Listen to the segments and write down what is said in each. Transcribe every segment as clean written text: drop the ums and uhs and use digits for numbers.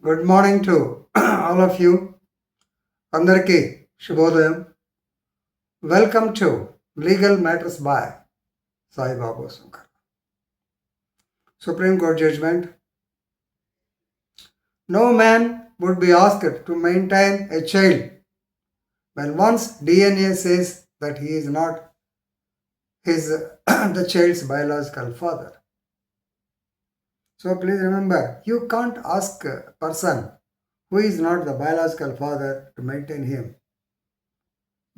Good morning to all of you. అందరికీ శుభోదయం. Welcome to Legal Matters by Sai Babu Shankar. Supreme Court judgment. No man would be asked to maintain a child when once DNA says that he is not the child's biological father. So please remember, you can't ask a person who is not the biological father to maintain him,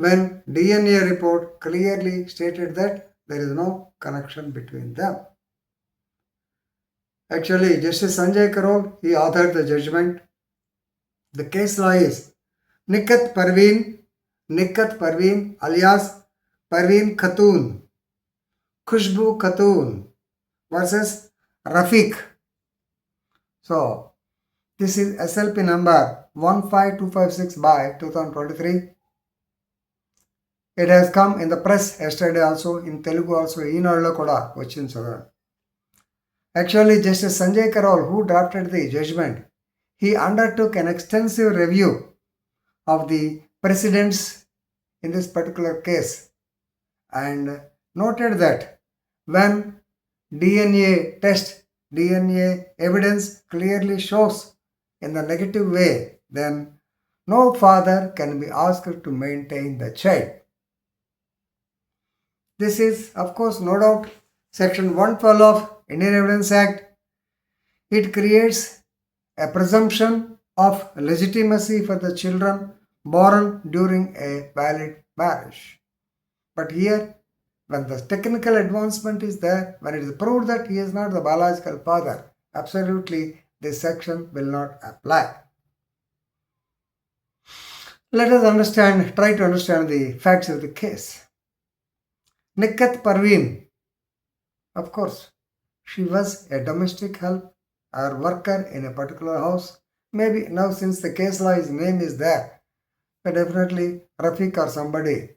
when DNA report clearly stated that there is no connection between them. Actually, Justice Sanjay Karol, he authored the judgment. The case law is Nikkar Parveen alias Parveen Khushboo Khatoon versus Rafiq. So, this is SLP number 15256 by 2023. It has come in the press yesterday also, in Telugu also, Eenadlo kuda vachindi chadavandi. Actually, Justice Sanjay Karol, who drafted the judgment, he undertook an extensive review of the precedents in this particular case and noted that when DNA evidence clearly shows in the negative way, then no father can be asked to maintain the child. This is, of course, no doubt, Section 112 of Indian Evidence Act. It creates a presumption of legitimacy for the children born during a valid marriage. But here, when the technical advancement is there, when it is proved that he is not the biological father, absolutely this section will not apply. Let us try to understand the facts of the case. Nikkar Parveen, of course, she was a domestic help or worker in a particular house. Maybe now, since the case law, his name is there, but definitely Rafiq or somebody.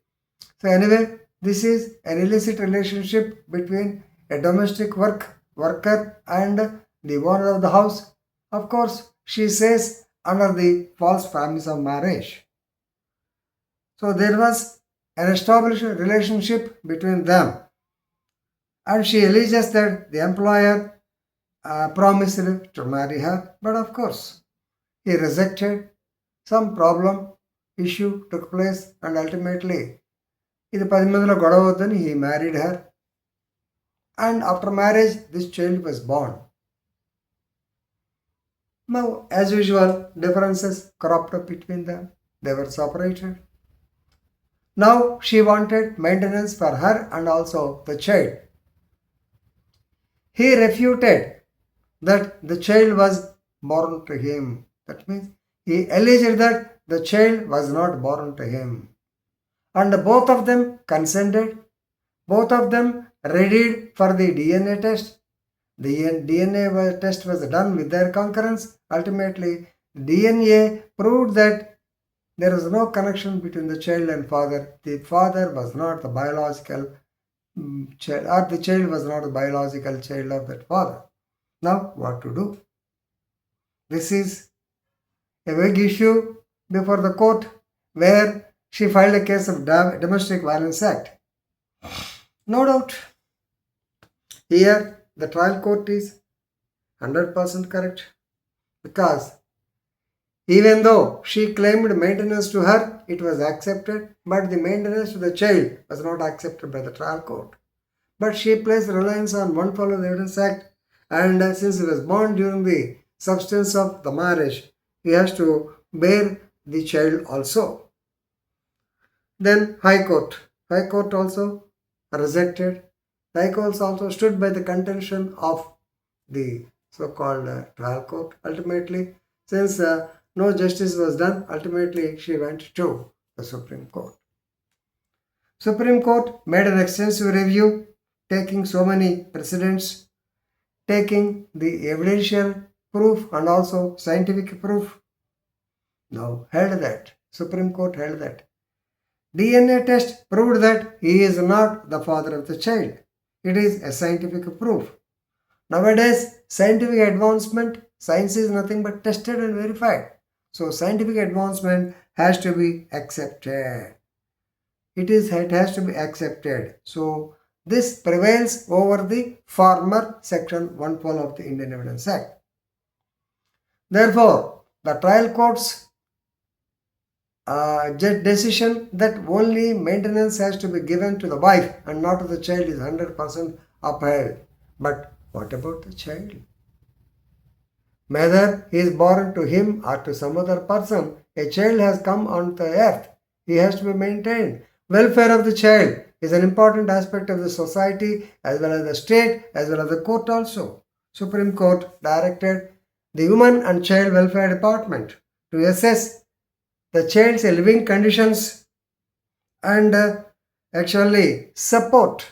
So anyway, this is an illicit relationship between a domestic worker and the owner of the house. Of course, she says under the false promise of marriage. So there was an established relationship between them, and she alleges that the employer promised to marry her, but of course he rejected. Some issue took place, and ultimately ఇది 10 మందిలో గొడవ వద్దని he married her, and after marriage this child was born. Now, as usual, differences cropped up between them. They were separated. Now she wanted maintenance for her and also the child. He refuted that the child was born to him. That means he alleged that the child was not born to him. And both of them consented. Both of them readied for the DNA test. The DNA test was done with their concurrence. Ultimately, DNA proved that there was no connection between the child and father. The father was not the biological child, or the child was not the biological child of that father. Now, what to do? This is a big issue before the court, where she filed a case of Domestic Violence Act. No doubt, here the trial court is 100% correct, because even though she claimed maintenance to her, it was accepted, but the maintenance to the child was not accepted by the trial court. But she placed reliance on 112 of the Evidence Act, and since he was born during the substance of the marriage, he has to bear the child also. Then High Court also rejected. High Court also stood by the contention of the so-called trial court. Ultimately, since no justice was done, ultimately she went to the Supreme Court. Supreme Court made an extensive review, taking so many precedents, taking the evidential proof and also scientific proof. Now Supreme Court held that DNA test proved that he is not the father of the child. It is a scientific proof. Nowadays, scientific advancement Science is nothing but tested and verified. So scientific advancement has to be accepted. It has to be accepted. So this prevails over the former section 112 of the Indian Evidence Act. Therefore, the trial court's decision that only maintenance has to be given to the wife and not to the child is 100% upheld. But what about the child? Whether he is born to him or to some other person, a child has come on the earth. He has to be maintained. Welfare of the child is an important aspect of the society as well as the state as well as the court also. Supreme Court directed the Women and Child Welfare Department to assess the child's living conditions and actually support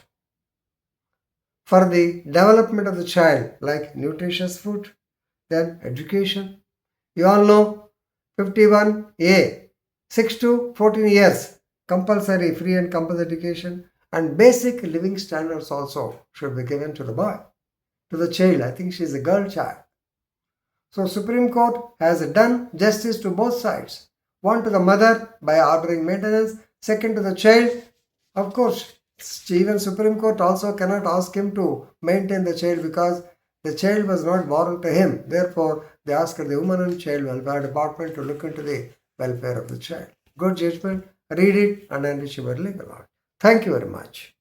for the development of the child, like nutritious food, then education. You all know 51A, 6 to 14 years, compulsory free and compulsory education, and basic living standards also should be given to the boy, to the child. I think she is a girl child. So Supreme Court has done justice to both sides. One to the mother by ordering maintenance, second to the child. Of course, even Supreme Court also cannot ask him to maintain the child because the child was not born to him. Therefore, they asked the Women and Child Welfare Department to look into the welfare of the child. Good judgment. Read it and enrich your legal art. Thank you very much.